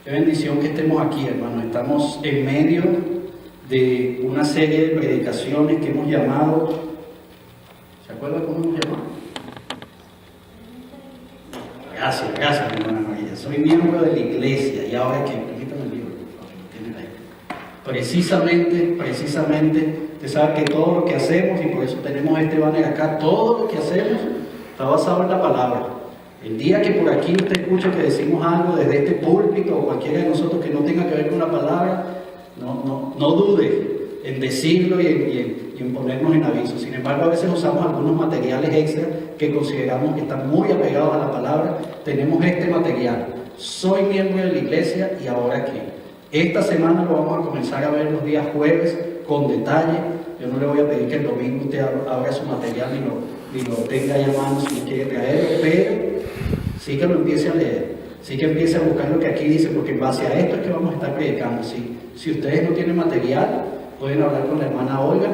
Qué bendición que estemos aquí, hermano. Estamos en medio de una serie de predicaciones que hemos llamado. ¿Se acuerda cómo hemos llamado? Gracias, mi hermana María. Soy miembro de la iglesia. Y ahora que permítame el libro, por favor, lo tienen ahí. Precisamente, usted sabe que todo lo que hacemos, y por eso tenemos este banner acá, todo lo que hacemos está basado en la palabra. El día que por aquí usted escuche que decimos algo desde este púlpito o cualquiera de nosotros que no tenga que ver con la palabra, no dude en decirlo y en ponernos en aviso. Sin embargo, a veces usamos algunos materiales extra que consideramos que están muy apegados a la palabra. Tenemos este material. Soy miembro de la iglesia y ahora qué. Esta semana lo vamos a comenzar a ver los días jueves con detalle. Yo no le voy a pedir que el domingo usted abra su material ni lo tenga ahí a mano si no quiere traerlo, pero sí que lo empiece a leer, sí que empiece a buscar lo que aquí dice, porque en base a esto es que vamos a estar predicando. Si ustedes no tienen material, pueden hablar con la hermana Olga,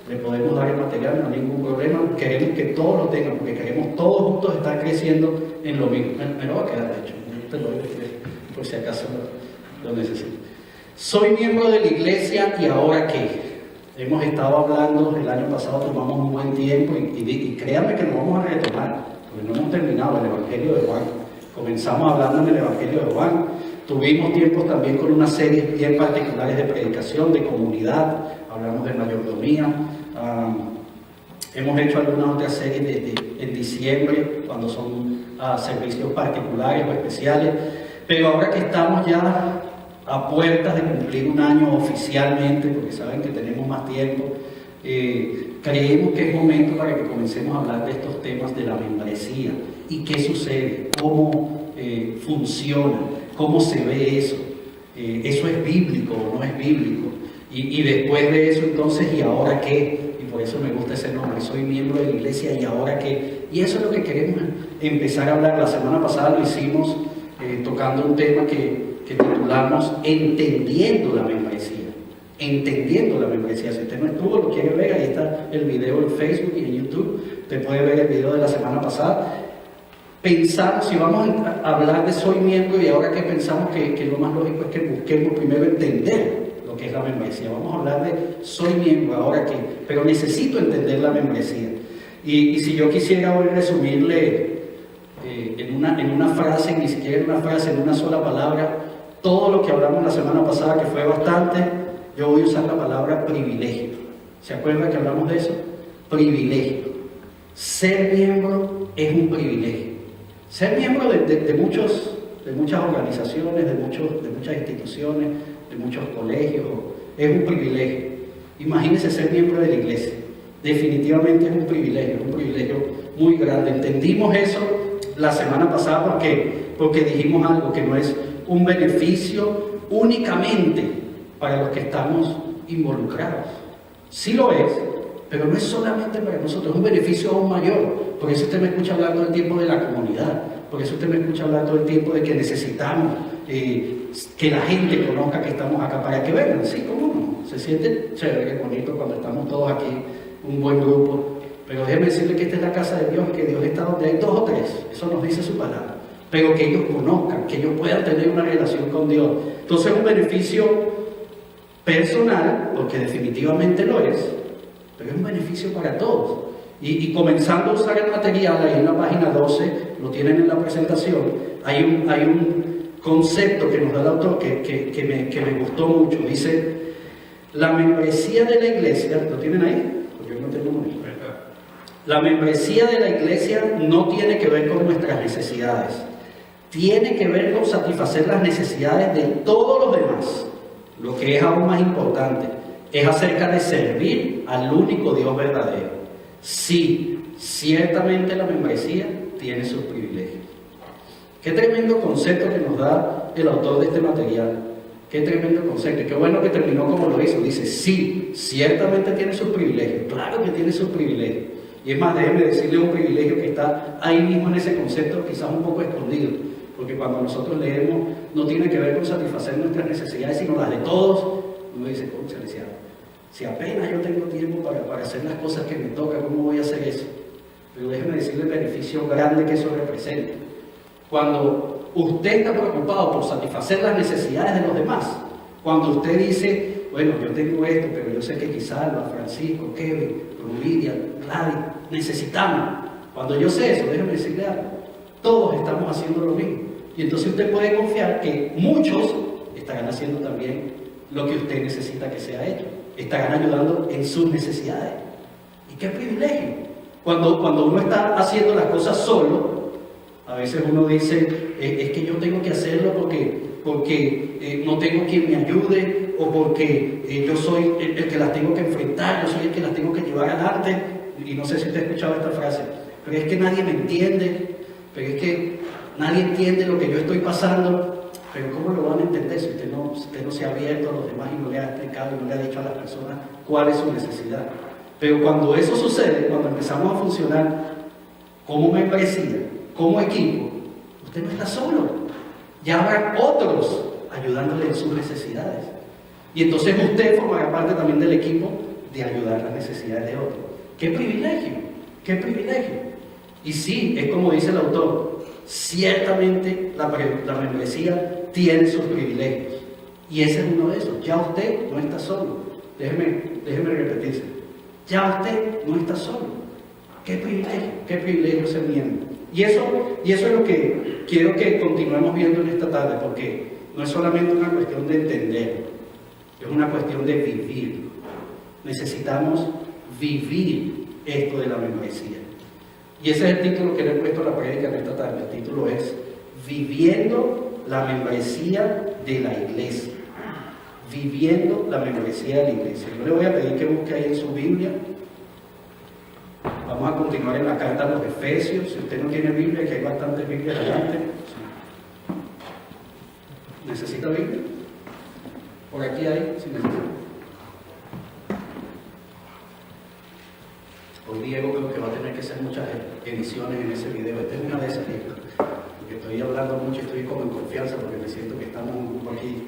le podemos dar el material, no hay ningún problema. Queremos que todos lo tengan, porque queremos todos juntos estar creciendo en lo mismo. Me lo va a quedar, de hecho, yo te lo doy por si acaso lo necesito. Soy miembro de la iglesia y ahora qué. Hemos estado hablando, el año pasado tomamos un buen tiempo y créanme que lo vamos a retomar, porque no hemos terminado el Evangelio de Juan. Comenzamos hablando en el Evangelio de Juan. Tuvimos tiempos también con unas series bien particulares de predicación, de comunidad. Hablamos de mayordomía. Hemos hecho algunas otras series en diciembre, cuando son servicios particulares o especiales. Pero ahora que estamos ya a puertas de cumplir un año oficialmente, porque saben que tenemos más tiempo, creemos que es momento para que comencemos a hablar de estos temas de la membresía y qué sucede, cómo funciona, cómo se ve eso, eso es bíblico o no es bíblico, y después de eso entonces, ¿y ahora qué? Y por eso me gusta ese nombre, soy miembro de la iglesia y ahora qué, y eso es lo que queremos empezar a hablar. La semana pasada lo hicimos tocando un tema que titulamos Entendiendo la membresía. Entendiendo la membresía. Si usted no estuvo, lo quiere ver, ahí está el video en Facebook y en YouTube. Usted puede ver el video de la semana pasada. Pensamos, si vamos a hablar de soy miembro y ahora que pensamos que lo más lógico es que busquemos primero entender lo que es la membresía. Vamos a hablar de soy miembro, ahora que, pero necesito entender la membresía. Y si yo quisiera hoy resumirle en una frase, ni siquiera en una frase, en una sola palabra, todo lo que hablamos la semana pasada, que fue bastante, yo voy a usar la palabra privilegio. ¿Se acuerdan que hablamos de eso? Privilegio. Ser miembro es un privilegio. Ser miembro de muchas organizaciones, de muchas instituciones, de muchos colegios, es un privilegio. Imagínense ser miembro de la iglesia. Definitivamente es un privilegio muy grande. Entendimos eso la semana pasada porque dijimos algo, que no es un beneficio únicamente para los que estamos involucrados. Sí lo es, pero no es solamente para nosotros, es un beneficio aún mayor. Por eso usted me escucha hablar todo el tiempo de la comunidad, por eso usted me escucha hablar todo el tiempo de que necesitamos que la gente conozca que estamos acá, para que vengan. Sí, cómo no, se siente chévere, bonito cuando estamos todos aquí, un buen grupo. Pero déjeme decirle que esta es la casa de Dios, que Dios está donde hay 2 o 3, eso nos dice su palabra. Pero que ellos conozcan, que ellos puedan tener una relación con Dios. Entonces es un beneficio personal, porque definitivamente lo es, pero es un beneficio para todos. Y comenzando a usar el material, ahí en la página 12, lo tienen en la presentación, hay un concepto que nos da el autor que me gustó mucho. Dice, la membresía de la iglesia, ¿lo tienen ahí? Porque yo no tengo mucho. La membresía de la iglesia no tiene que ver con nuestras necesidades, tiene que ver con satisfacer las necesidades de todos los demás. Lo que es aún más importante es acerca de servir al único Dios verdadero. Sí, ciertamente la membresía tiene sus privilegios. Qué tremendo concepto que nos da el autor de este material. Qué tremendo concepto. Qué bueno que terminó como lo hizo. Dice, sí, ciertamente tiene sus privilegios. Claro que tiene sus privilegios. Y es más, déjeme decirle un privilegio que está ahí mismo en ese concepto, quizás un poco escondido, porque cuando nosotros leemos no tiene que ver con satisfacer nuestras necesidades, sino las de todos. Uno dice, concha, si apenas yo tengo tiempo para hacer las cosas que me tocan, ¿cómo voy a hacer eso? Pero déjeme decirle el beneficio grande que eso representa. Cuando usted está preocupado por satisfacer las necesidades de los demás. Cuando usted dice, bueno, yo tengo esto, pero yo sé que quizás Francisco, Kevin, Lidia, Gladys, necesitamos. Cuando yo sé eso, déjeme decirle algo, todos estamos haciendo lo mismo. Y entonces usted puede confiar que muchos estarán haciendo también lo que usted necesita que sea hecho. Estarán ayudando en sus necesidades. ¿Y qué privilegio? Cuando uno está haciendo las cosas solo, a veces uno dice, es que yo tengo que hacerlo porque no tengo quien me ayude, o porque yo soy el que las tengo que enfrentar, yo soy el que las tengo que llevar adelante. Y no sé si usted ha escuchado esta frase, pero es que nadie me entiende, pero es que nadie entiende lo que yo estoy pasando. Pero ¿cómo lo van a entender si usted no se ha abierto a los demás y no le ha explicado y no le ha dicho a las personas cuál es su necesidad? Pero cuando eso sucede, cuando empezamos a funcionar como membresía, como equipo, usted no está solo. Ya habrá otros ayudándole en sus necesidades. Y entonces usted formará parte también del equipo de ayudar las necesidades de otros. ¡Qué privilegio! ¡Qué privilegio! Y sí, es como dice el autor, ciertamente la membresía tiene sus privilegios. Y ese es uno de esos. Ya usted no está solo. Déjeme repetirse. Ya usted no está solo. ¡Qué privilegio ser miembro! Y eso es lo que quiero que continuemos viendo en esta tarde, porque no es solamente una cuestión de entender, es una cuestión de vivir. Necesitamos vivir esto de la membresía. Y ese es el título que le he puesto a la prédica en esta tarde. El título es Viviendo la membresía de la iglesia. Viviendo la membresía de la iglesia. Yo le voy a pedir que busque ahí en su Biblia. Vamos a continuar en la carta a los Efesios. Si usted no tiene Biblia, que hay bastantes Biblias adelante. ¿Necesita Biblia? Por aquí hay, si necesita. Hoy Diego creo que va a tener que hacer muchas ediciones en ese video. Esta es una de esas, porque estoy hablando mucho y estoy como en confianza, porque me siento que estamos un grupo aquí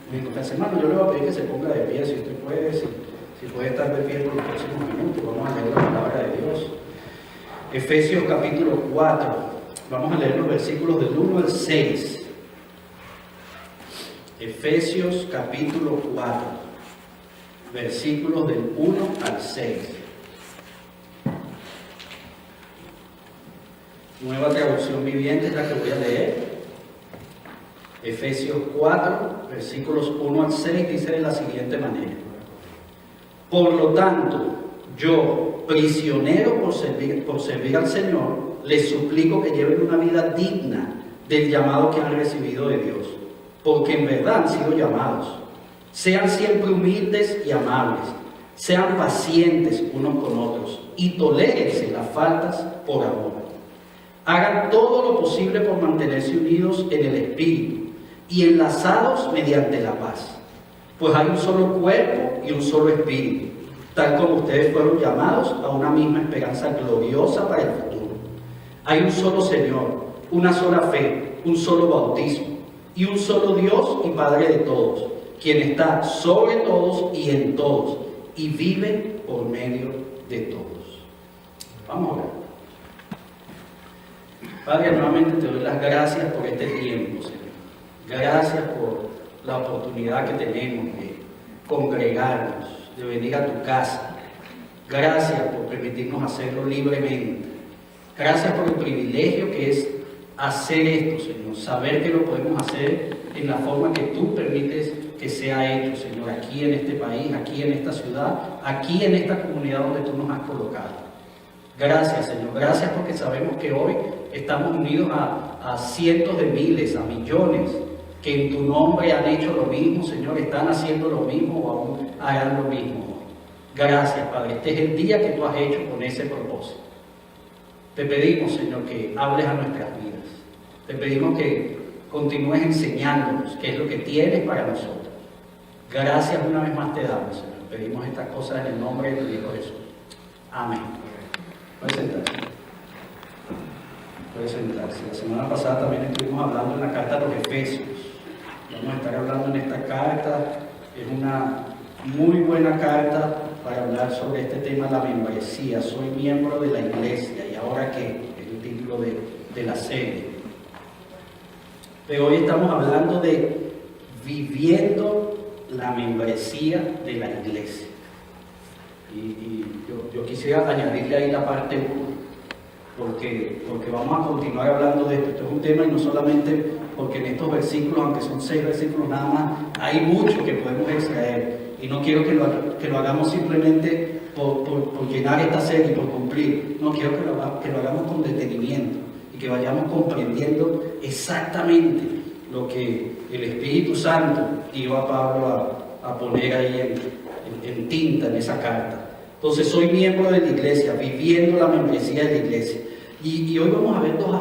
muy en confianza. Hermano, yo le voy a pedir que se ponga de pie, si usted puede, si puede estar de pie por los próximos minutos. Vamos a leer la palabra de Dios. Efesios capítulo 4. Vamos a leer los versículos del 1 al 6. Efesios capítulo 4, versículos del 1 al 6. Nueva traducción viviente es la que voy a leer. Efesios 4, versículos 1 al 6 dice de la siguiente manera: por lo tanto, yo, prisionero por servir al Señor, les suplico que lleven una vida digna del llamado que han recibido de Dios, porque en verdad han sido llamados. Sean siempre humildes y amables, sean pacientes unos con otros y tolérense las faltas por amor. Hagan todo lo posible por mantenerse unidos en el Espíritu y enlazados mediante la paz, pues hay un solo cuerpo y un solo Espíritu, tal como ustedes fueron llamados a una misma esperanza gloriosa para el futuro. Hay un solo Señor, una sola fe, un solo bautismo y un solo Dios y Padre de todos, quien está sobre todos y en todos y vive por medio de todos. Vamos a ver. Padre, nuevamente te doy las gracias por este tiempo, Señor. Gracias por la oportunidad que tenemos de congregarnos, de venir a tu casa. Gracias por permitirnos hacerlo libremente. Gracias por el privilegio que es hacer esto, Señor. Saber que lo podemos hacer en la forma que tú permites que sea hecho, Señor, aquí en este país, aquí en esta ciudad, aquí en esta comunidad donde tú nos has colocado. Gracias, Señor. Gracias porque sabemos que hoy estamos unidos a cientos de miles, a millones, que en tu nombre han hecho lo mismo, Señor, están haciendo lo mismo o aún harán lo mismo. Gracias, Padre. Este es el día que tú has hecho con ese propósito. Te pedimos, Señor, que hables a nuestras vidas. Te pedimos que continúes enseñándonos qué es lo que tienes para nosotros. Gracias una vez más te damos, Señor. Pedimos estas cosas en el nombre de tu Hijo Jesús. Amén. Puede sentarse. Puede sentarse. La semana pasada también estuvimos hablando en la carta a los Efesios. Vamos a estar hablando en esta carta. Es una muy buena carta para hablar sobre este tema, la membresía. Soy miembro de la iglesia. ¿Y ahora qué? Es el título de la serie. Pero hoy estamos hablando de viviendo la membresía de la iglesia. Y yo quisiera añadirle ahí la parte 1, porque vamos a continuar hablando de esto. Esto es un tema y no solamente porque en estos versículos, aunque son 6 versículos nada más, hay mucho que podemos extraer. Y no quiero que lo hagamos simplemente por llenar esta serie, por cumplir. No, quiero que lo hagamos con detenimiento y que vayamos comprendiendo exactamente lo que el Espíritu Santo dio a Pablo a poner ahí en tinta en esa carta. Entonces, soy miembro de la iglesia, viviendo la membresía de la iglesia. Y hoy vamos a ver dos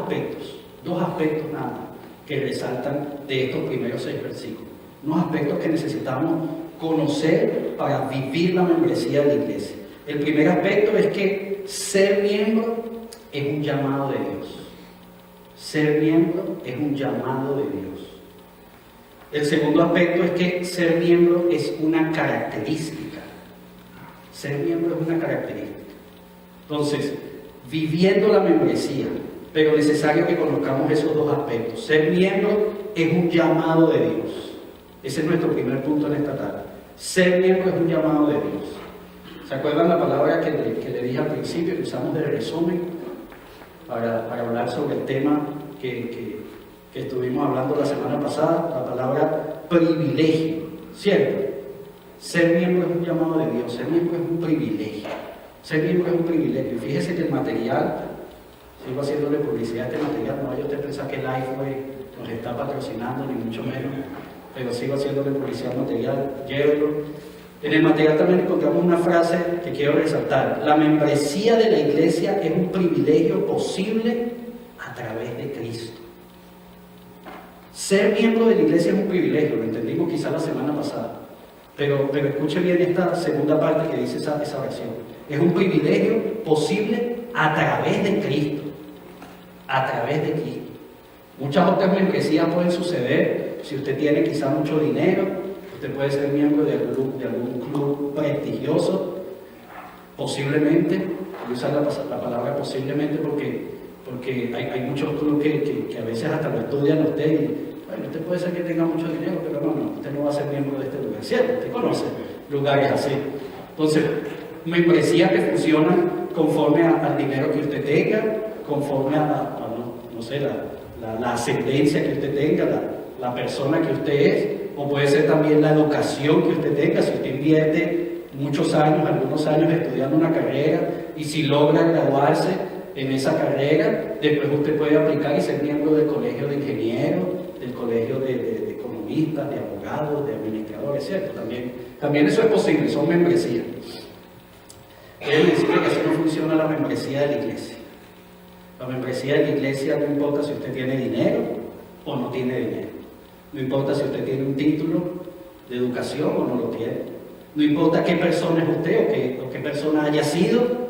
aspectos nada más, que resaltan de estos primeros 6 versículos. Unos aspectos que necesitamos conocer para vivir la membresía de la iglesia. El primer aspecto es que ser miembro es un llamado de Dios. Ser miembro es un llamado de Dios. El segundo aspecto es que ser miembro es una característica. Ser miembro es una característica. Entonces, viviendo la membresía, pero necesario que conozcamos esos dos aspectos. Ser miembro es un llamado de Dios. Ese es nuestro primer punto en esta tarde. Ser miembro es un llamado de Dios. ¿Se acuerdan la palabra que le dije al principio, que usamos de resumen para hablar sobre el tema que estuvimos hablando la semana pasada? La palabra privilegio, ¿cierto? Ser miembro es un llamado de Dios, ser miembro es un privilegio. Ser miembro es un privilegio. Fíjese que el material, sigo haciéndole publicidad a este material, no vaya usted a pensar que Lifeway nos está patrocinando, ni mucho menos, pero sigo haciéndole publicidad al material, llévelo. En el material también encontramos una frase que quiero resaltar: la membresía de la iglesia es un privilegio posible a través de Cristo. Ser miembro de la iglesia es un privilegio, lo entendimos quizá la semana pasada. Pero escuche bien esta segunda parte que dice esa versión. Es un privilegio posible a través de Cristo. A través de Cristo. Muchas otras membresías pueden suceder si usted tiene quizá mucho dinero. Usted puede ser miembro de algún club prestigioso. Posiblemente. Voy a usar la palabra posiblemente porque hay muchos clubes que a veces hasta lo estudian a usted y, bueno, usted puede ser que tenga mucho dinero, pero no, usted no va a ser miembro de este lugar, ¿cierto? Usted conoce lugares así. Entonces, membresías que funcionan conforme al dinero que usted tenga, conforme a la ascendencia que usted tenga, la persona que usted es, o puede ser también la educación que usted tenga. Si usted invierte muchos años, algunos años estudiando una carrera, y si logra graduarse en esa carrera, después usted puede aplicar y ser miembro del colegio de ingenieros, del colegio de economistas, de abogados, de administradores, ¿cierto? También eso es posible, son membresías. Quiere decir que así no funciona la membresía de la iglesia. La membresía de la iglesia no importa si usted tiene dinero o no tiene dinero. No importa si usted tiene un título de educación o no lo tiene. No importa qué persona es usted o qué persona haya sido.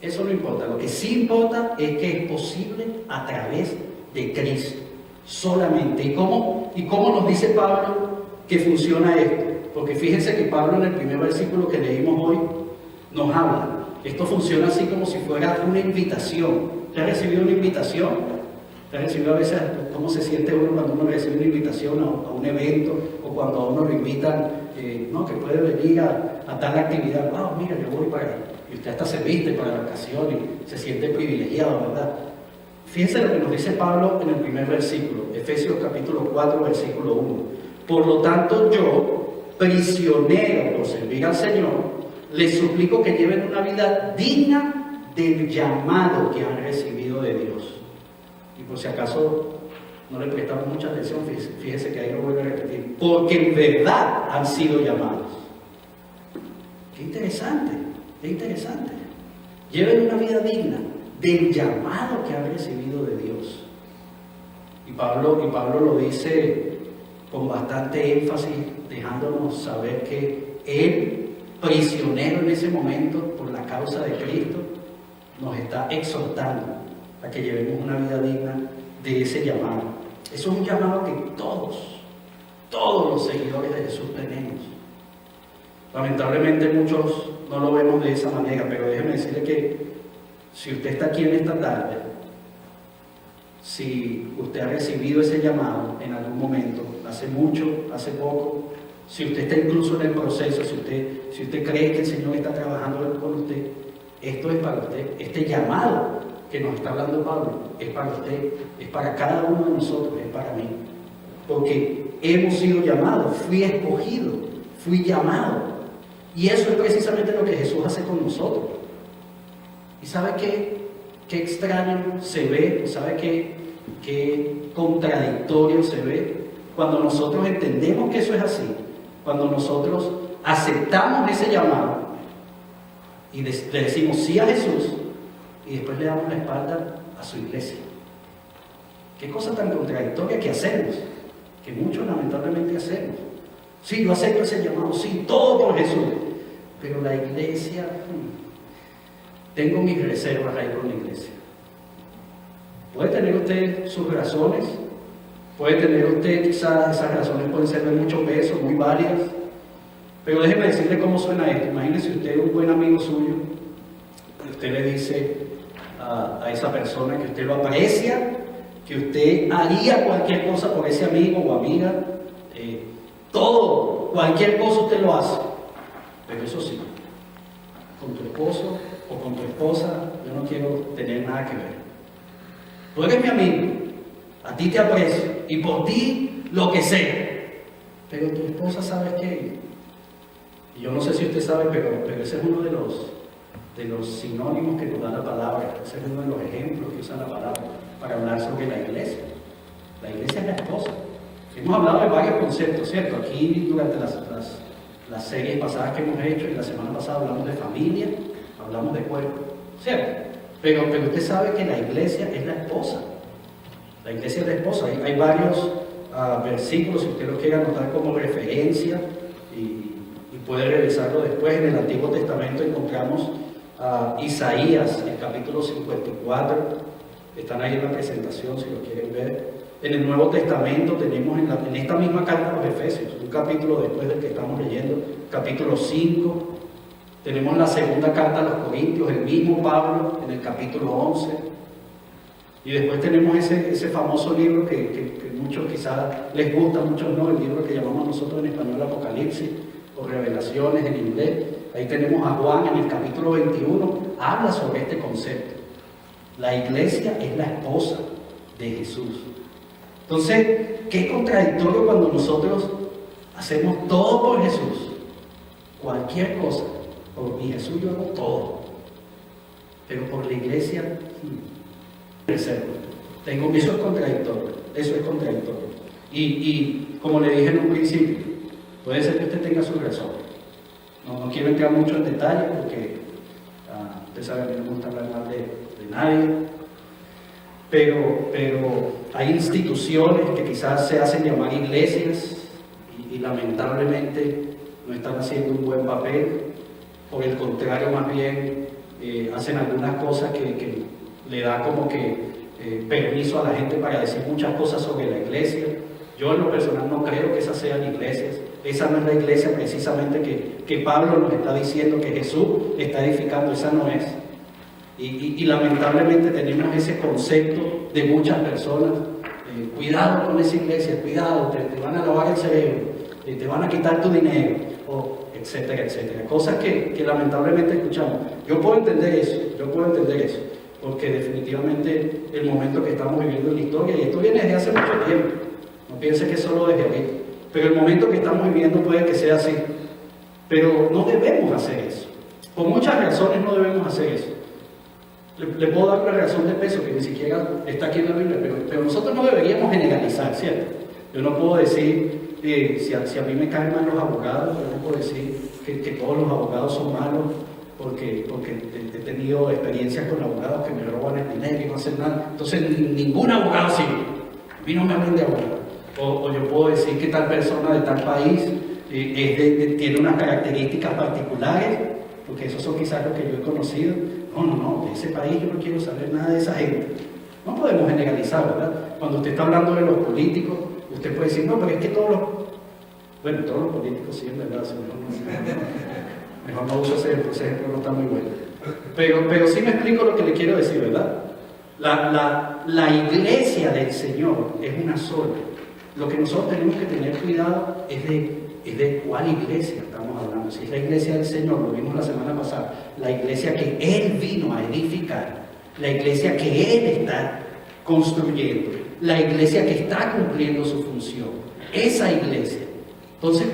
Eso no importa. Lo que sí importa es que es posible a través de Cristo. Solamente. ¿Y cómo nos dice Pablo que funciona esto? Porque fíjense que Pablo en el primer versículo que leímos hoy nos habla. Esto funciona así como si fuera una invitación. ¿Usted ha recibido una invitación? ¿Usted ha recibido a veces cómo se siente uno cuando uno recibe una invitación a un evento, o cuando a uno lo invitan, que puede venir a tal actividad? ¡Wow, mira, yo voy para ahí! Y usted hasta se viste para la ocasión y se siente privilegiado, ¿verdad? Fíjense lo que nos dice Pablo en el primer versículo, Efesios capítulo 4, versículo 1. Por lo tanto, yo, prisionero por servir al Señor, les suplico que lleven una vida digna del llamado que han recibido de Dios. Y por si acaso no le prestamos mucha atención, fíjese que ahí lo vuelvo a repetir. Porque en verdad han sido llamados. Qué interesante, qué interesante. Lleven una vida digna del llamado que han recibido de Dios. Y Pablo lo dice con bastante énfasis, dejándonos saber que él, prisionero en ese momento por la causa de Cristo, nos está exhortando a que llevemos una vida digna de ese llamado. Eso es un llamado que todos los seguidores de Jesús tenemos. Lamentablemente muchos no lo vemos de esa manera, pero déjeme decirle que si usted está aquí en esta tarde si usted ha recibido ese llamado en algún momento, hace mucho, hace poco, si usted está incluso en el proceso, si usted cree que el Señor está trabajando con usted, esto es para usted. Este llamado que nos está hablando Pablo es para usted, es para cada uno de nosotros, es para mí. Porque hemos sido llamados, fui escogido, fui llamado. Y eso es precisamente lo que Jesús hace con nosotros. ¿Y sabe qué extraño se ve? ¿Sabe qué contradictorio se ve? Cuando nosotros entendemos que eso es así, cuando nosotros aceptamos ese llamado y le decimos sí a Jesús y después le damos la espalda a su iglesia. Qué cosa tan contradictoria que hacemos, que muchos lamentablemente hacemos. Sí, yo acepto ese llamado, sí, todo por Jesús, pero la iglesia, tengo mis reservas ahí con la iglesia. Puede tener usted sus razones, puede tener usted, quizás esas razones pueden ser de mucho peso, muy válidas, pero déjeme decirle cómo suena esto. Imagínese usted, un buen amigo suyo, usted le dice a esa persona que usted lo aprecia, que usted haría cualquier cosa por ese amigo o amiga, todo, cualquier cosa usted lo hace, pero eso sí, con tu esposo o con tu esposa yo no quiero tener nada que ver. Tú eres mi amigo, a ti te aprecio y por ti lo que sé, pero tu esposa, ¿sabes qué? Y yo no sé si usted sabe, pero ese es uno de los sinónimos que nos da la palabra, ese es uno de los ejemplos que usa la palabra para hablar sobre la iglesia. La iglesia es la esposa. Hemos hablado de varios conceptos, ¿cierto? Aquí durante las series pasadas que hemos hecho y la semana pasada hablamos de familia, hablamos de cuerpo, ¿cierto? Pero usted sabe que la iglesia es la esposa. La iglesia es la esposa. Hay varios versículos, si usted lo quiere anotar como referencia y puede revisarlo después. En el Antiguo Testamento encontramos Isaías, el capítulo 54. Están ahí en la presentación si lo quieren ver. En el Nuevo Testamento tenemos en esta misma carta a los Efesios, un capítulo después del que estamos leyendo, capítulo 5. Tenemos la segunda carta a los Corintios, el mismo Pablo, en el capítulo 11. Y después tenemos ese famoso libro que muchos quizás les gusta, muchos no, el libro que llamamos nosotros en español Apocalipsis o Revelaciones en inglés. Ahí tenemos a Juan en el capítulo 21, habla sobre este concepto. La iglesia es la esposa de Jesús. Entonces, qué contradictorio cuando nosotros hacemos todo por Jesús, cualquier cosa, por mi Jesús yo hago todo, pero por la iglesia, reservo. Eso es contradictorio, Y como le dije en un principio, puede ser que usted tenga su razón. No quiero entrar mucho en detalle porque usted sabe que no me gusta hablar mal de nadie. Pero hay instituciones que quizás se hacen llamar iglesias y lamentablemente no están haciendo un buen papel. Por el contrario, más bien hacen algunas cosas que le da como que permiso a la gente para decir muchas cosas sobre la iglesia. Yo en lo personal no creo que esas sean iglesias. Esa no es la iglesia precisamente que Pablo nos está diciendo que Jesús está edificando, esa no es. Y lamentablemente tenemos ese concepto de muchas personas, cuidado con esa iglesia, cuidado, te van a lavar el cerebro, te van a quitar tu dinero, etcétera, etcétera. Cosas que lamentablemente escuchamos. Yo puedo entender eso, porque definitivamente el momento que estamos viviendo en la historia, y esto viene desde hace mucho tiempo, no piense que es solo desde ahorita, pero el momento que estamos viviendo puede que sea así, pero no debemos hacer eso. Por muchas razones no debemos hacer eso. Le puedo dar una razón de peso que ni siquiera está aquí en la Biblia, pero nosotros no deberíamos generalizar, ¿cierto? Yo no puedo decir, si a mí me caen mal los abogados, yo no puedo decir que todos los abogados son malos porque he tenido experiencias con abogados que me roban el dinero y no hacen nada. Entonces, ningún abogado sirve. A mí no me hablen de abogado. O yo puedo decir que tal persona de tal país tiene unas características particulares, porque esos son quizás los que yo he conocido. No, de ese país yo no quiero saber nada de esa gente. No podemos generalizar, ¿verdad? Cuando usted está hablando de los políticos, usted puede decir, no, pero es que todos los políticos sí, en verdad, mejor no uso ese ejemplo, no está muy bueno. Pero sí me explico lo que le quiero decir, ¿verdad? La iglesia del Señor es una sola. Lo que nosotros tenemos que tener cuidado es de cuál iglesia estamos hablando. Si es la iglesia del Señor, lo vimos la semana pasada, la iglesia que Él vino a edificar, la iglesia que Él está construyendo, la iglesia que está cumpliendo su función, esa iglesia. Entonces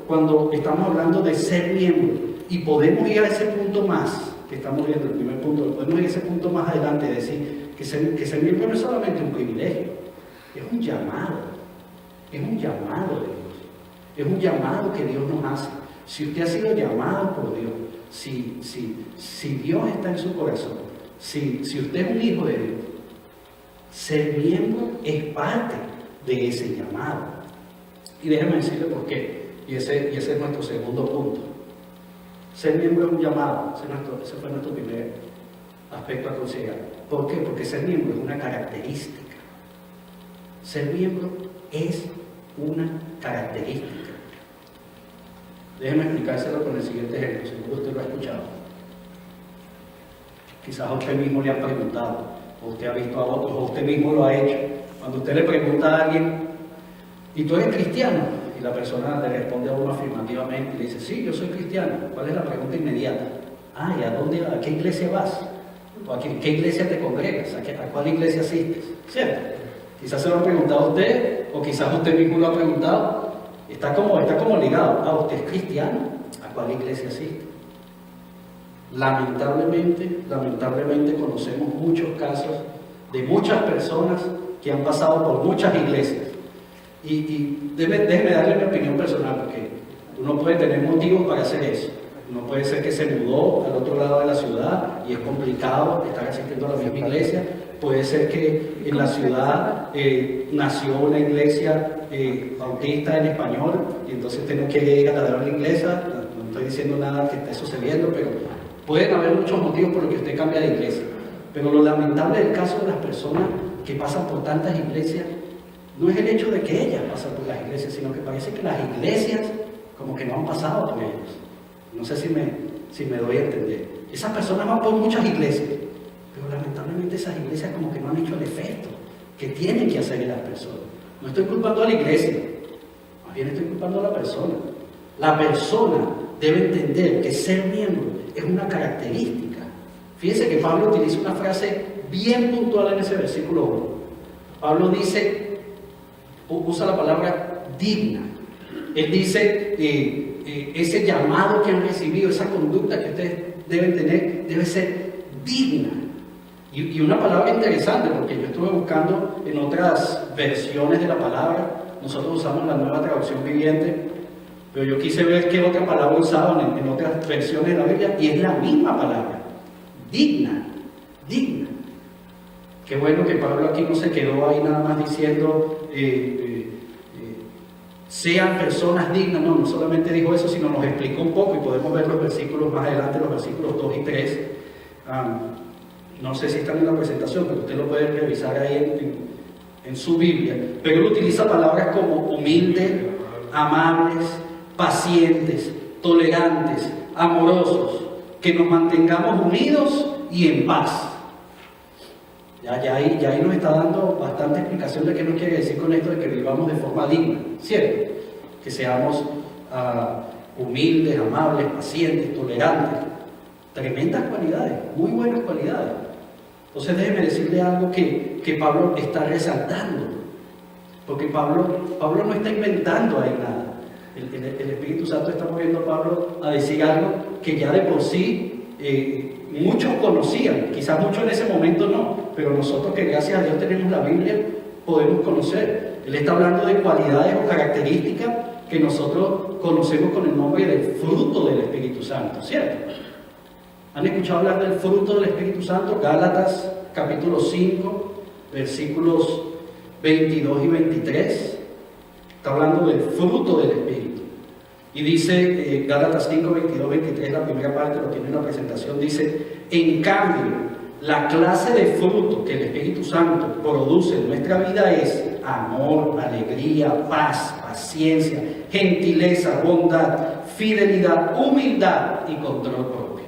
cuando estamos hablando de ser miembro, y podemos ir a ese punto más, que estamos viendo el primer punto, podemos ir a ese punto más adelante, de decir que ser miembro no es solamente un privilegio, es un llamado de Dios, es un llamado que Dios nos hace. Si usted ha sido llamado por Dios, si Dios está en su corazón, si usted es un hijo de Dios, ser miembro es parte de ese llamado. Y déjeme decirle por qué, y ese es nuestro segundo punto. Ser miembro es un llamado, ese fue nuestro primer aspecto a considerar. ¿Por qué? Porque ser miembro es una característica. Ser miembro es una característica. Déjeme explicárselo con el siguiente ejemplo, seguro usted lo ha escuchado. Quizás a usted mismo le han preguntado, o usted ha visto a otros, o usted mismo lo ha hecho. Cuando usted le pregunta a alguien, ¿y tú eres cristiano? Y la persona le responde a uno afirmativamente y le dice, sí, yo soy cristiano. ¿Cuál es la pregunta inmediata? ¿Y a qué iglesia vas? ¿O a qué iglesia te congregas? ¿A cuál iglesia asistes? ¿Cierto? Quizás se lo han preguntado a usted, o quizás usted mismo lo ha preguntado. Está como ligado. ¿Usted es cristiano? ¿A cuál iglesia asiste? Lamentablemente conocemos muchos casos de muchas personas que han pasado por muchas iglesias. Y déjeme darle mi opinión personal, porque uno puede tener motivos para hacer eso. Uno puede ser que se mudó al otro lado de la ciudad y es complicado estar asistiendo a la misma iglesia. Puede ser que en la ciudad nació una iglesia bautista en español y entonces usted no quiere ir a la iglesia. No estoy diciendo nada que esté sucediendo, pero pueden haber muchos motivos por los que usted cambia de iglesia. Pero lo lamentable del caso de las personas que pasan por tantas iglesias no es el hecho de que ellas pasan por las iglesias, sino que parece que las iglesias como que no han pasado por ellos. No sé si me doy a entender. Esas personas van por muchas iglesias, pero lamentablemente esas iglesias como que no han hecho el efecto que tienen que hacer en las personas. No estoy culpando a la iglesia, más bien estoy culpando a la persona. La persona debe entender que ser miembro es una característica. Fíjense que Pablo utiliza una frase bien puntual en ese versículo 1. Pablo usa la palabra digna. Él dice, ese llamado que han recibido, esa conducta que ustedes deben tener, debe ser digna. Y una palabra interesante, porque yo estuve buscando en otras versiones de la palabra. Nosotros usamos la Nueva Traducción Viviente, pero yo quise ver qué otra palabra usaban en otras versiones de la Biblia, y es la misma palabra, digna. Qué bueno que Pablo aquí no se quedó ahí nada más diciendo sean personas dignas. No solamente dijo eso, sino nos explicó un poco, y podemos ver los versículos más adelante, los versículos 2 y 3. No sé si están en la presentación, pero usted lo puede revisar ahí en su Biblia. Pero él utiliza palabras como humildes, amables, pacientes, tolerantes, amorosos, que nos mantengamos unidos y en paz. Ya ahí nos está dando bastante explicación de qué nos quiere decir con esto de que vivamos de forma digna, ¿cierto? Que seamos humildes, amables, pacientes, tolerantes. Tremendas cualidades, muy buenas cualidades. Entonces déjeme decirle algo que Pablo está resaltando, porque Pablo no está inventando ahí nada. El Espíritu Santo está moviendo a Pablo a decir algo que ya de por sí muchos conocían, quizás muchos en ese momento no, pero nosotros que gracias a Dios tenemos la Biblia, podemos conocer. Él está hablando de cualidades o características que nosotros conocemos con el nombre del fruto del Espíritu Santo, ¿cierto? ¿Han escuchado hablar del fruto del Espíritu Santo? Gálatas capítulo 5, versículos 22 y 23. Está hablando del fruto del Espíritu. Y dice, Gálatas 5, 22, 23, la primera parte lo tiene en la presentación, dice, en cambio, la clase de fruto que el Espíritu Santo produce en nuestra vida es amor, alegría, paz, paciencia, gentileza, bondad, fidelidad, humildad y control propio.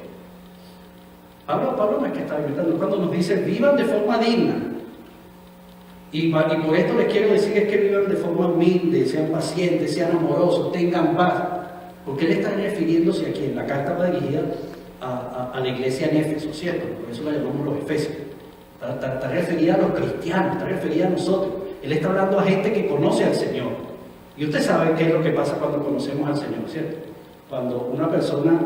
Pablo no es que está inventando, cuando nos dice vivan de forma digna. Y por esto les quiero decir es que vivan de forma humilde, sean pacientes, sean amorosos, tengan paz. Porque él está refiriéndose aquí en la carta va dirigida a la iglesia en Éfeso, ¿cierto? Por eso la llamamos los Efesios. Está referida a los cristianos, está referida a nosotros. Él está hablando a gente que conoce al Señor. Y usted sabe qué es lo que pasa cuando conocemos al Señor, ¿cierto? Cuando una persona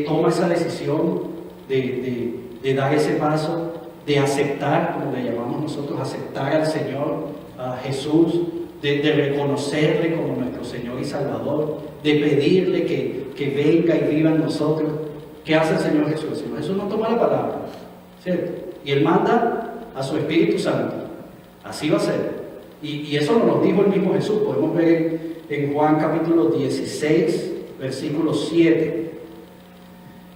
toma esa decisión de dar ese paso, de aceptar, como le llamamos nosotros, aceptar al Señor, a Jesús, de reconocerle como nuestro Señor y Salvador, de pedirle que venga y viva en nosotros. ¿Qué hace el Señor Jesús? El Señor Jesús no toma la palabra, ¿cierto? Y Él manda a su Espíritu Santo. Así va a ser. Y eso nos lo dijo el mismo Jesús. Podemos ver en Juan capítulo 16, versículo 7.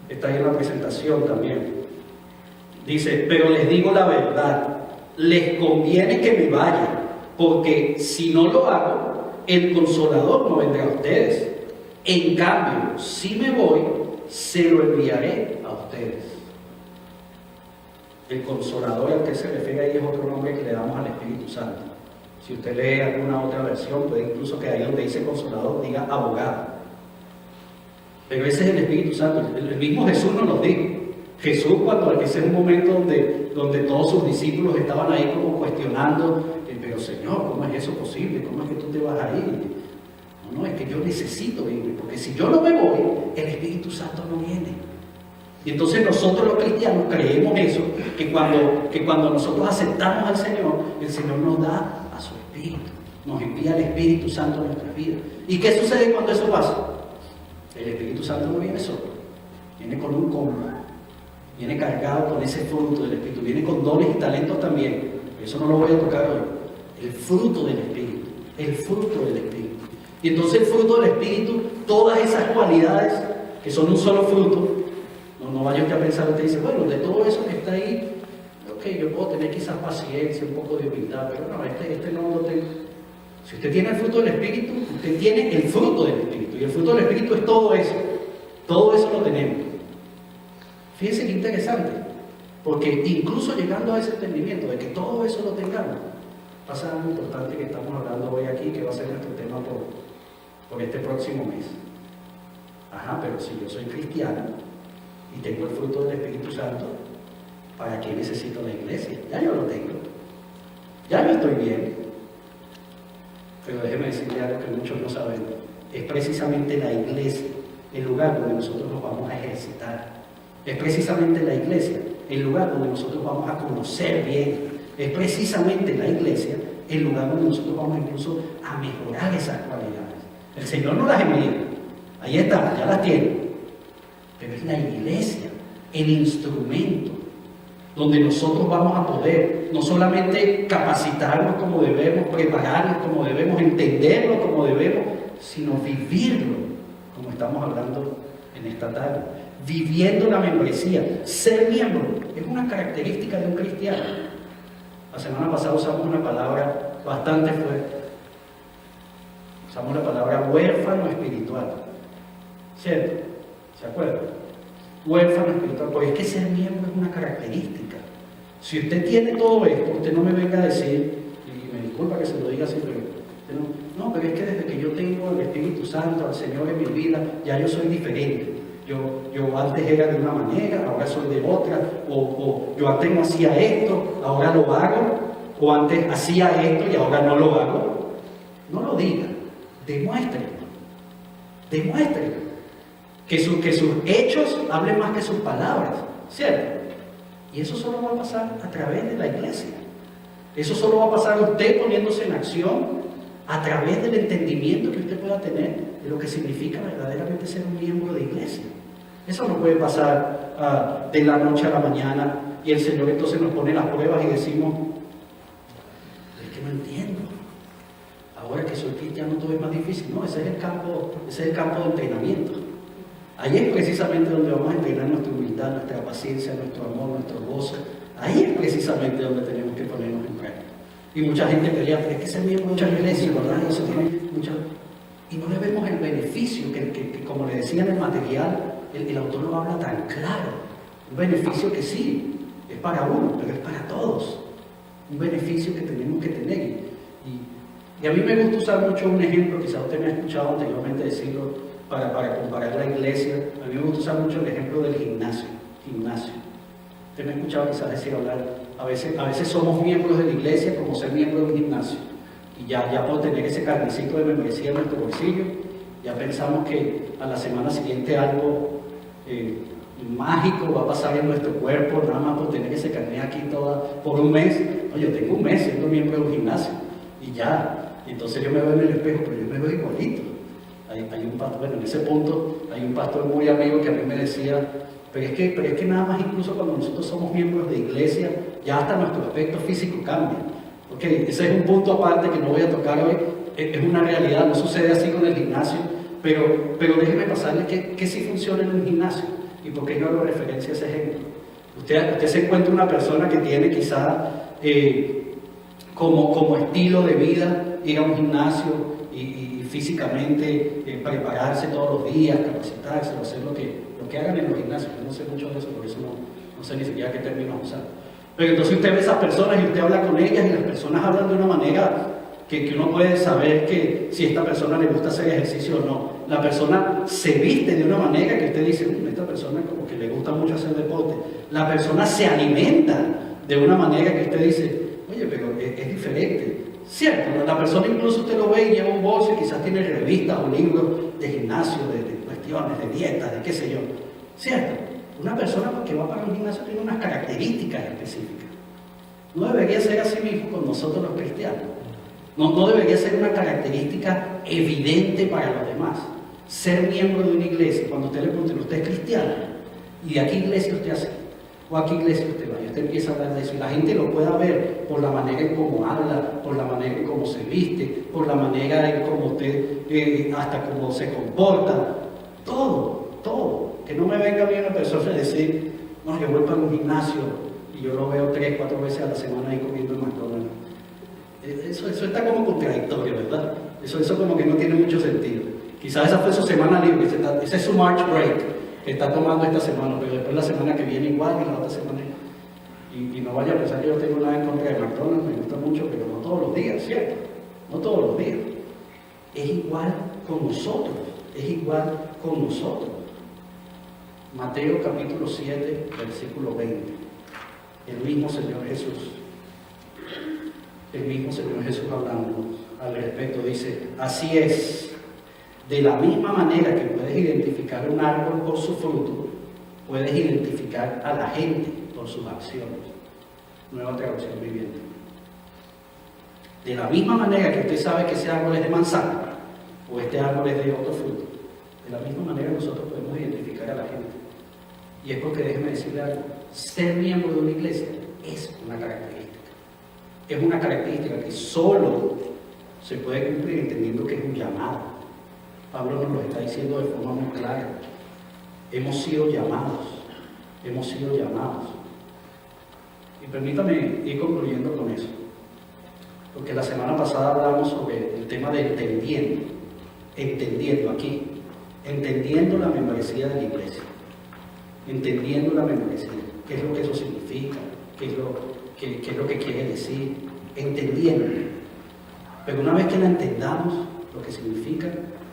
Está ahí en la presentación también. Dice, pero les digo la verdad, les conviene que me vaya, porque si no lo hago, el Consolador no vendrá a ustedes. En cambio, si me voy, se lo enviaré a ustedes. El Consolador al que se refiere ahí es otro nombre que le damos al Espíritu Santo. Si usted lee alguna otra versión, puede incluso que ahí donde dice Consolador diga abogado. Pero ese es el Espíritu Santo. El mismo Jesús nos lo dijo. Jesús, cuando ese es un momento donde todos sus discípulos estaban ahí como cuestionando, pero Señor, ¿cómo es eso posible? ¿Cómo es que tú te vas a ir? No, es que yo necesito irme, porque si yo no me voy, el Espíritu Santo no viene. Y entonces nosotros los cristianos creemos eso, que cuando nosotros aceptamos al Señor, el Señor nos da a su Espíritu, nos envía el Espíritu Santo a nuestras vidas. ¿Y qué sucede cuando eso pasa? El Espíritu Santo no viene solo, viene con un combo, viene cargado con ese fruto del Espíritu, viene con dones y talentos también. Eso no lo voy a tocar hoy. El fruto del Espíritu, el fruto del Espíritu. Y entonces el fruto del Espíritu, todas esas cualidades que son un solo fruto, no vaya usted a pensar, usted dice, bueno, de todo eso que está ahí, ok, yo puedo tener quizás paciencia, un poco de humildad, pero no, este no lo tengo. Si usted tiene el fruto del Espíritu, usted tiene el fruto del Espíritu, y el fruto del Espíritu es todo eso lo tenemos. Fíjense qué interesante, porque incluso llegando a ese entendimiento de que todo eso lo tengamos, pasa algo importante que estamos hablando hoy aquí, que va a ser nuestro tema por este próximo mes. Ajá, pero si yo soy cristiano y tengo el fruto del Espíritu Santo, ¿para qué necesito la iglesia? Ya yo lo tengo, ya yo estoy bien. Pero déjeme decirle algo que muchos no saben, es precisamente la iglesia el lugar donde nosotros nos vamos a ejercitar. Es precisamente la iglesia el lugar donde nosotros vamos a conocer bien. Es precisamente la iglesia el lugar donde nosotros vamos incluso a mejorar esas cualidades. El Señor no las envía, ahí están, ya las tiene. Pero es la iglesia, el instrumento, donde nosotros vamos a poder no solamente capacitarnos como debemos, prepararnos como debemos, entenderlo como debemos, sino vivirlo como estamos hablando en esta tarde. Viviendo la membresía, ser miembro, es una característica de un cristiano. La semana pasada usamos una palabra bastante fuerte. Usamos la palabra huérfano espiritual. ¿Cierto? ¿Se acuerdan? Huérfano espiritual, porque es que ser miembro es una característica. Si usted tiene todo esto, usted no me venga a decir, y me disculpa que se lo diga así, pero no, pero es que desde que yo tengo el Espíritu Santo, al Señor en mi vida, ya yo soy diferente. Yo antes era de una manera, ahora soy de otra, o yo antes no hacía esto, ahora lo hago, o antes hacía esto y ahora no lo hago. No lo diga, demuéstrelo. Que sus hechos hablen más que sus palabras, ¿cierto? Y eso solo va a pasar a través de la iglesia. Eso solo va a pasar usted poniéndose en acción a través del entendimiento que usted pueda tener de lo que significa verdaderamente ser un miembro de iglesia. Eso no puede pasar de la noche a la mañana y el Señor entonces nos pone las pruebas y decimos, es que no entiendo. Ahora que soy cristiano todo es más difícil. No, ese es el campo de entrenamiento. Ahí es precisamente donde vamos a entrenar nuestra humildad, nuestra paciencia, nuestro amor, nuestro gozo. Ahí es precisamente donde tenemos que ponernos en práctica. Y mucha gente pelea, pero es que ser miembro de muchas iglesias, ¿verdad? Eso tiene mucha... Y no le vemos el beneficio que como le decía en el material, el autor lo habla tan claro. Un beneficio que sí, es para uno, pero es para todos. Un beneficio que tenemos que tener. Y a mí me gusta usar mucho un ejemplo, quizás usted me ha escuchado anteriormente decirlo, para comparar la iglesia. A mí me gusta usar mucho el ejemplo del gimnasio. Usted me ha escuchado quizás decir hablar, a veces somos miembros de la iglesia como ser miembros de un gimnasio. Y ya por tener ese carnecito de membresía en nuestro bolsillo, ya pensamos que a la semana siguiente algo mágico va a pasar en nuestro cuerpo, nada más por tener ese carnet aquí por un mes. No, yo tengo un mes siendo miembro de un gimnasio y ya. Entonces yo me veo en el espejo, pero yo me veo igualito. Hay un pastor, bueno, en ese punto hay un pastor muy amigo que a mí me decía, pero es que nada más incluso cuando nosotros somos miembros de iglesia, ya hasta nuestro aspecto físico cambia. Ok, ese es un punto aparte que no voy a tocar hoy, es una realidad, no sucede así con el gimnasio, pero déjeme pasarle que sí funciona en un gimnasio. ¿Y por qué yo hago referencia a ese ejemplo? Usted se encuentra una persona que tiene quizá como estilo de vida ir a un gimnasio y físicamente prepararse todos los días, capacitarse, hacer lo que hagan en los gimnasios. Yo no sé mucho de eso, por eso no sé ni siquiera qué términos usar. Pero entonces usted ve a esas personas y usted habla con ellas y las personas hablan de una manera que uno puede saber que si a esta persona le gusta hacer ejercicio o no. La persona se viste de una manera que usted dice, esta persona como que le gusta mucho hacer deporte. La persona se alimenta de una manera que usted dice, oye, pero es diferente. Cierto, la persona incluso usted lo ve y lleva un bolso y quizás tiene revistas o libros de gimnasio, de cuestiones, de dietas, de qué sé yo. Cierto, una persona que va para un gimnasio tiene unas características específicas. No debería ser así mismo con nosotros los cristianos. No debería ser una característica evidente para los demás. Ser miembro de una iglesia, cuando usted le pregunte, ¿usted es cristiano? ¿Y de a qué iglesia usted hace? ¿O a qué iglesia usted va? Y usted empieza a hablar de eso. Y la gente lo pueda ver por la manera en cómo habla, por la manera en cómo se viste, por la manera en cómo usted, hasta cómo se comporta. Todo. Que no me venga a mí una persona a decir, no, yo voy para un gimnasio y yo lo veo 3, 4 veces a la semana ahí comiendo en McDonald's. Eso está como contradictorio, ¿verdad? Eso como que no tiene mucho sentido. Quizás esa fue su semana libre, ese es su March break que está tomando esta semana, pero después la semana que viene igual y la otra semana. Y no vaya a pensar que yo tengo nada en contra de McDonald's, me gusta mucho, pero no todos los días, ¿cierto? No todos los días. Es igual con nosotros. Mateo capítulo 7, versículo 20. El mismo Señor Jesús hablando al respecto dice, así es, de la misma manera que puedes identificar un árbol por su fruto, puedes identificar a la gente por sus acciones. Nueva traducción viviente. De la misma manera que usted sabe que ese árbol es de manzana o este árbol es de otro fruto, de la misma manera nosotros podemos identificar a la gente. Y es porque déjeme decirle algo, ser miembro de una iglesia es una característica. Es una característica que solo se puede cumplir entendiendo que es un llamado. Pablo nos lo está diciendo de forma muy clara. Hemos sido llamados. Y permítame ir concluyendo con eso. Porque la semana pasada hablamos sobre el tema de entendiendo la membresía de la iglesia. Entendiendo la membresía. ¿Qué es lo que eso significa? ¿Qué es lo que quiere decir? Entendiendo. Pero una vez que la entendamos, lo que significa,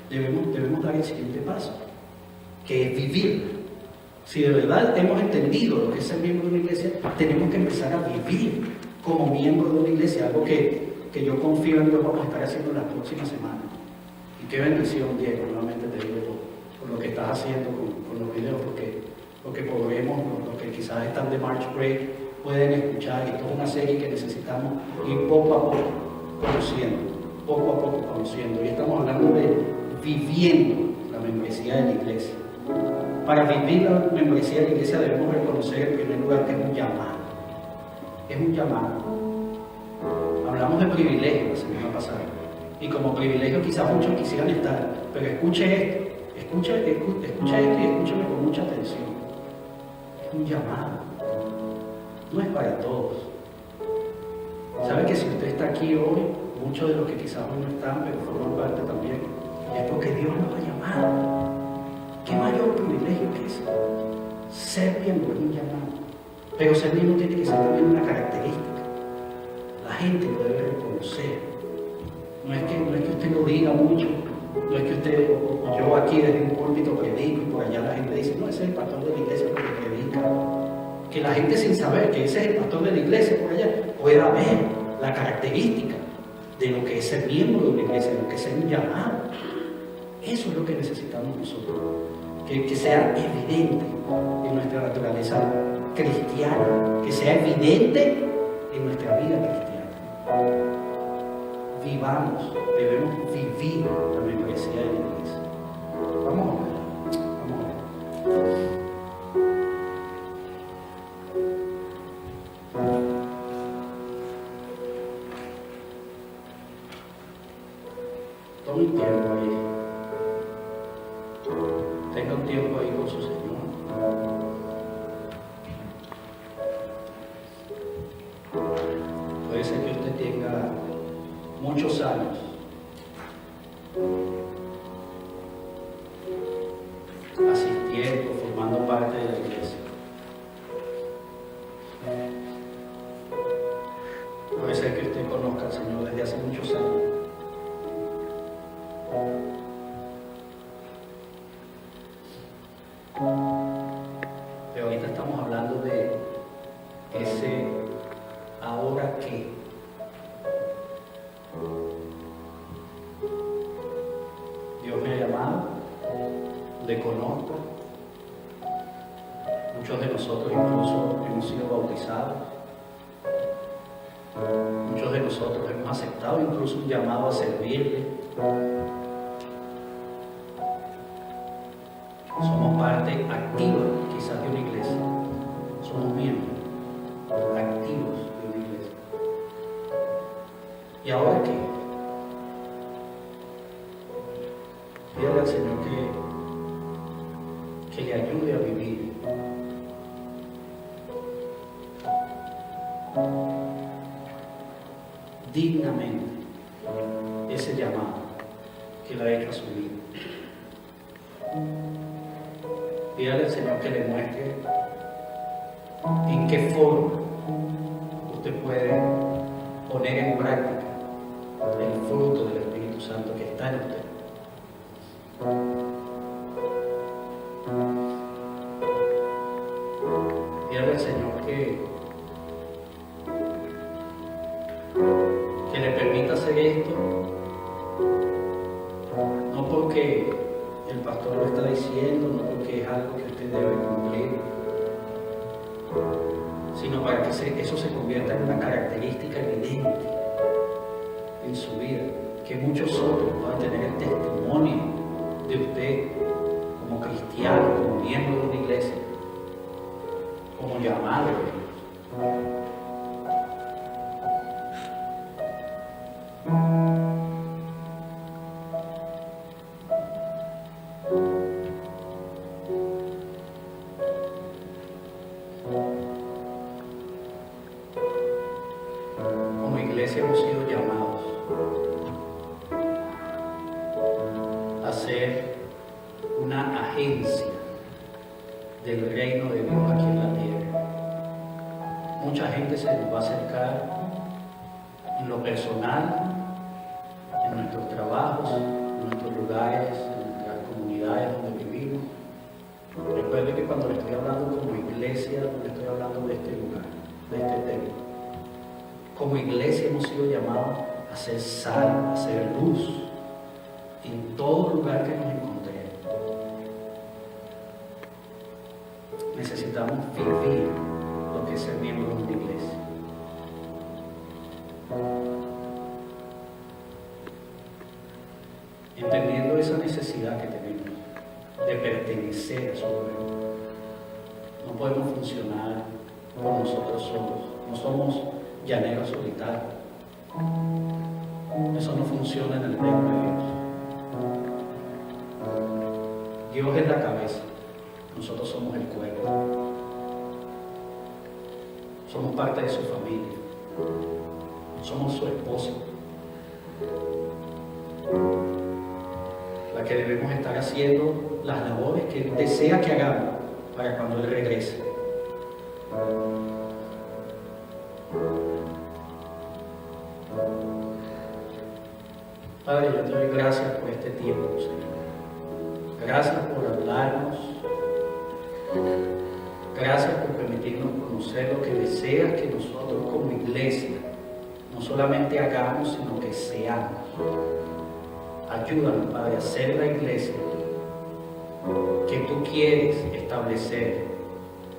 debemos dar el siguiente paso, que es vivir. Si de verdad hemos entendido lo que es ser miembro de una iglesia, tenemos que empezar a vivir como miembro de una iglesia, algo que yo confío en que vamos a estar haciendo las próximas semanas. Y qué bendición, Diego, nuevamente te digo por lo que estás haciendo con los videos, porque podremos, los que quizás están de March Break, pueden escuchar. Esto es una serie que necesitamos ir poco a poco conociendo. Y estamos hablando de viviendo la membresía de la iglesia. Para vivir la membresía de la iglesia debemos reconocer en primer lugar que es un llamado. Es un llamado. Hablamos de privilegio la semana pasada. Y como privilegio quizás muchos quisieran estar, pero escuche esto. Escucha esto y escúchame con mucha atención. Es un llamado. No es para todos. ¿Sabe que si usted está aquí hoy, muchos de los que quizás hoy no están, pero forman parte también, es porque Dios nos ha llamado? ¿Qué mayor privilegio que ese? Ser miembro es un llamado, pero ser miembro tiene que ser también una característica. La gente lo debe reconocer. No es que usted lo diga mucho, no es que usted, o yo aquí desde un púlpito predico y por allá la gente dice, no, ese es el pastor de la iglesia porque predica. Que la gente sin saber que ese es el pastor de la iglesia por allá pueda ver la característica de lo que es ser miembro de una iglesia, de lo que es ser un llamado. Eso es lo que necesitamos nosotros, que sea evidente en nuestra naturaleza cristiana, que sea evidente en nuestra vida cristiana. Vivamos, debemos vivir la membresía de la iglesia. Vamos a ver, vamos a ver. Tome un tiempo ahí. Tenga un tiempo ahí con su Señor. Puede ser que usted tenga muchos años asistiendo, formando parte de la iglesia. Puede ser que usted conozca al Señor desde hace muchos años. Pero ahorita estamos hablando de ese ahora que. Dios me ha llamado, le conozco. Muchos de nosotros incluso hemos sido bautizados. Muchos de nosotros hemos aceptado incluso un llamado a servirle. Somos parte activa quizás de una iglesia. Somos miembros activos de una iglesia. ¿Y ahora qué? Pídale al Señor que le ayude a vivir dignamente ese llamado que le ha hecho a su vida. Pídale al Señor que le muestre en qué forma usted puede poner en práctica el fruto del Espíritu Santo que está en usted. Pídale al Señor que le permita hacer esto, no porque el pastor lo está diciendo, no porque es algo que usted debe cumplir, sino para que eso se convierta en una característica evidente en su vida, que muchos otros puedan tener el testimonio de usted como cristiano, como miembro de una iglesia, como llamado de Dios. Como iglesia hemos sido llamados a ser una agencia del reino de Dios aquí en la tierra. Mucha gente se nos va a acercar en lo personal, en nuestros trabajos, en nuestros lugares, en nuestras comunidades donde vivimos. Recuerde que cuando le estoy hablando como iglesia, no le estoy hablando de este lugar, de este templo. Como iglesia hemos sido llamados a ser sal, a ser luz en todo lugar que nos encontremos. Necesitamos vivir lo que es ser miembro de una iglesia. Entendiendo esa necesidad que tenemos de pertenecer a su pueblo. No podemos funcionar por nosotros solos. No somos llaneros solitarios. Eso no funciona en el reino de Dios. Dios es la cabeza. Nosotros somos el cuerpo. Somos parte de su familia. Somos su esposo. La que debemos estar haciendo las labores que Él desea que hagamos para cuando Él regrese. Padre, yo te doy gracias por este tiempo, Señor. Gracias por hablarnos. Gracias por permitirnos conocer lo que deseas que nosotros como iglesia no solamente hagamos, sino que seamos. Ayúdanos, Padre, a ser la iglesia que tú quieres establecer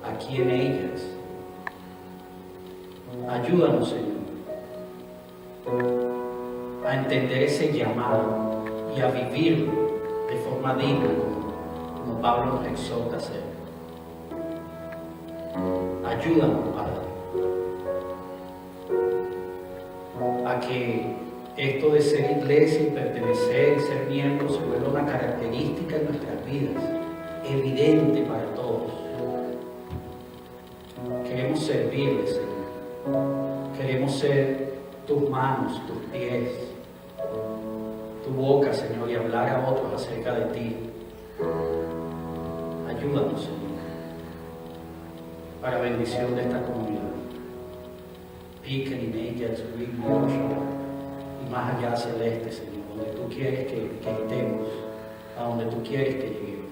aquí en ellas. Ayúdanos, Señor, a entender ese llamado y a vivirlo de forma digna, como Pablo nos exhorta a hacer. Ayúdanos, Padre, a que esto de ser iglesia y pertenecer y ser miembro se vuelva una característica en nuestras vidas, evidente para todos. Queremos servirle, Señor. Queremos ser tus manos, tus pies, tu boca, Señor, y hablar a otros acerca de ti. Ayúdanos, Señor, para bendición de esta comunidad. Piquen y ella, y más allá hacia el este, Señor, donde tú quieres que estemos, a donde tú quieres que lleguemos.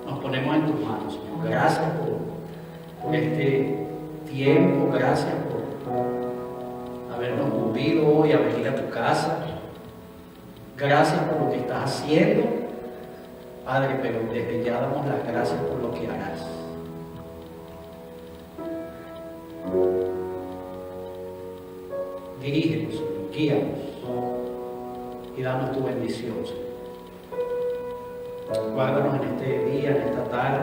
Nos ponemos en tus manos, Señor. Gracias por este tiempo, gracias por habernos movido hoy a venir a tu casa. Gracias por lo que estás haciendo, Padre, pero desde ya damos las gracias por lo que harás. Dirígenos, Señor, guíanos y danos tu bendición, Señor. Guárdanos en este día, en esta tarde,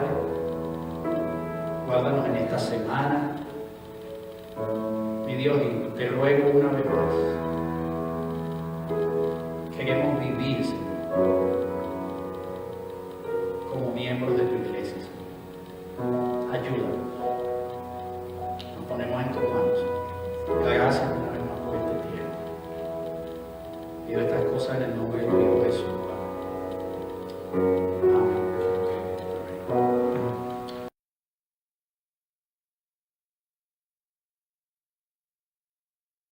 guárdanos en esta semana. Mi Dios, y te ruego una vez más, queremos vivir, Señor, como miembros de tu iglesia, Señor. Ayúdanos. Nos ponemos en tus manos, Señor. Gracias una vez más por este tiempo. Pido estas cosas en el nombre de Dios.